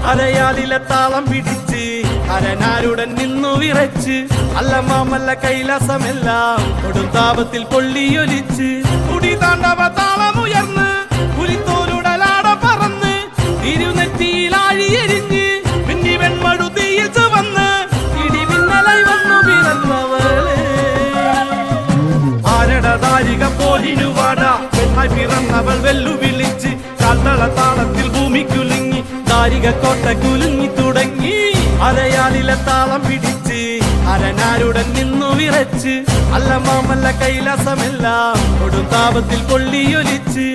അരയാലിലെ താളം പിടിച്ച് അരനാരുടൻ നിന്നു വിറച്ച് അല്ല മാമല്ല കൈലാസമെല്ലാം കൊടുത്താപത്തിൽ പൊള്ളിയൊലിച്ച് കുടി താണ്ടവ താളമുയർന്ന് പുലിത്തോലുടലാട പറന്ന് തിരുനെറ്റിയിലാഴിയെരിഞ്ഞ് മിന്നി വെൺമടുതിയിൽ ചുവന്ന് ഇടിമിന്നലായി വന്നു പിറന്നവളെ ആരടതാരിക പോലിനുവാട പെണ്ണായി പിറന്നവൾ വെല്ലുവിളിച്ച് കാൽത്തള താളത്തിൽ ഭൂമി കുലുങ്ങി ദാരിക കോട്ട കുലുങ്ങി തുടങ്ങി അരയാലിലെ താളം പിടിച്ച് അരനാരുടൻ നിന്നു വിറച്ച് അല്ല മാമല്ല കൈലാസമെല്ലാം കൊടുത്താപത്തിൽ പൊള്ളിയൊലിച്ച്